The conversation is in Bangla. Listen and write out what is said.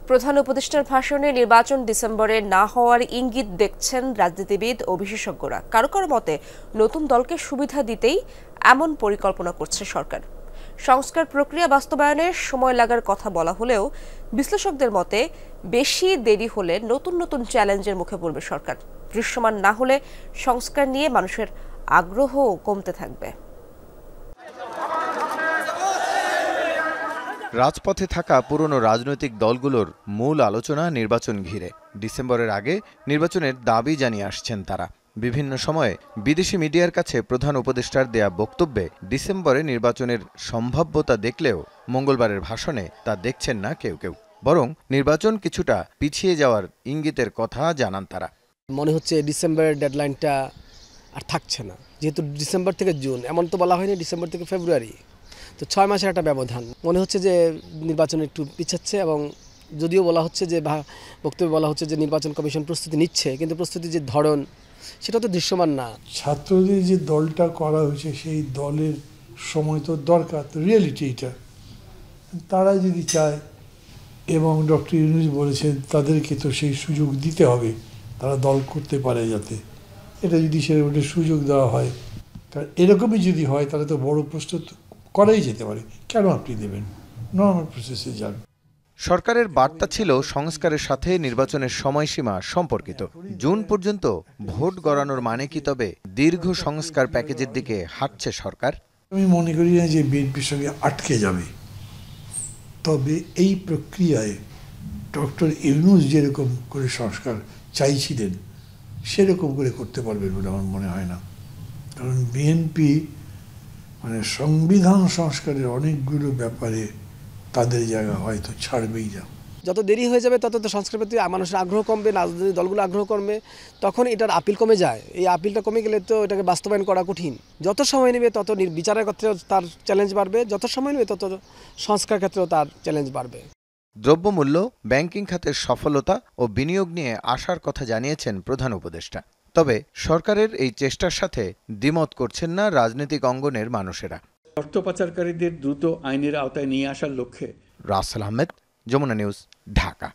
প্রধান উপদেষ্টার ভাষণে নির্বাচন ডিসেম্বরে না হওয়ার ইঙ্গিত দেখছেন রাজনীতিবিদ ও বিশেষজ্ঞরা। কারো কারো মতে নতুন দলকে সুবিধা দিতেই এমন পরিকল্পনা করছে সরকার। সংস্কার প্রক্রিয়া বাস্তবায়নে সময় লাগার কথা বলা হলেও বিশ্লেষকদের মতে বেশি দেরি হলে নতুন নতুন চ্যালেঞ্জের মুখে পড়বে সরকার। দৃশ্যমান না হলে সংস্কার নিয়ে মানুষের আগ্রহও কমতে থাকবে। রাজপথে থাকা পুরনো রাজনৈতিক দলগুলোর মূল আলোচনা নির্বাচন ঘিরে। ডিসেম্বরের আগে নির্বাচনের দাবি জানিয়ে আসছেন তারা। বিভিন্ন সময়ে বিদেশি মিডিয়ার কাছে প্রধান উপদেষ্টার দেয়া বক্তব্যে ডিসেম্বরে নির্বাচনের সম্ভাব্যতা দেখলেও মঙ্গলবারের ভাষণে তা দেখছেন না কেউ কেউ। বরং নির্বাচন কিছুটা পিছিয়ে যাওয়ার ইঙ্গিতের কথা জানান তারা। মনে হচ্ছে ডিসেম্বরের ডেডলাইনটা আর থাকছে না, যেহেতু ডিসেম্বর থেকে জুন, এমন তো বলা হয়নি ডিসেম্বর থেকে ফেব্রুয়ারি, তো 6 মাসের একটা ব্যবধান। মনে হচ্ছে যে নির্বাচন একটু পিছাচ্ছে, এবং যদিও বলা হচ্ছে যে বক্তব্যে বলা হচ্ছে যে নির্বাচন কমিশন প্রস্তুতি নিচ্ছে, কিন্তু প্রস্তুতির যে ধরন সেটা তো দৃশ্যমান না। ছাত্রদের যে দলটা করা হয়েছে সেই দলের সময় তো দরকার, তো রিয়েলিটি এটা তারা যদি চায়, এবং ডক্টর ইউনূস বলেছেন তাদেরকে তো সেই সুযোগ দিতে হবে, তারা দল করতে পারে যাতে, এটা যদি সেরকম সুযোগ দেওয়া হয়, কারণ এরকমই যদি হয় তাহলে তো বড় প্রস্তুত করাই যেতে পারে। কেন আপনি দেবেন? নর্মাল প্রসেসে যান। সরকারের বার্তা ছিল সংস্কারের সাথে নির্বাচনের সময়সীমা সম্পর্কিত। জুন পর্যন্ত ভোট গড়ানোর মানে কি তবে দীর্ঘ সংস্কার প্যাকেজের দিকে হাঁটছে সরকার? আমি মনে করি না যে বিএনপির সঙ্গে আটকে যাবে, তবে এই প্রক্রিয়ায় ডক্টর ইউনূস যেরকম করে সংস্কার চাইছিলেন সেরকম করে করতে পারবেন বলে আমার মনে হয় না। কারণ বিএনপি সংবিধান সংস্কারের অনেকগুলো ব্যাপারে তাদের জায়গা হয়তো ছাড়বেই না। যত দেরি হয়ে যাবে তত তো সংস্কারের প্রতি মানুষের আগ্রহ কমবে, রাজনৈতিক দলগুলো আগ্রহ কমবে, তখন এটার আপিল কমে যায়। এই আপিলটা কমে গেলে তো এটাকে বাস্তবায়ন করা কঠিন। যত সময় নেবে তত বিচারের ক্ষেত্রেও তার চ্যালেঞ্জ বাড়বে, যত সময় নেবে তত সংস্কার ক্ষেত্রেও তার চ্যালেঞ্জ বাড়বে। দ্রব্যমূল্য, ব্যাংকিং খাতের সফলতা ও বিনিয়োগ নিয়ে আশার কথা জানিয়েছেন প্রধান উপদেষ্টা। তবে সরকারের এই চেষ্টার সাথে দ্বিমত করছেন না রাজনৈতিক অঙ্গনের মানুষেরা। অর্থ পাচারকারীদের দ্রুত আইনের আওতায় নিয়ে আসার লক্ষ্যে রাসেল আহমেদ, যমুনা নিউজ, ঢাকা।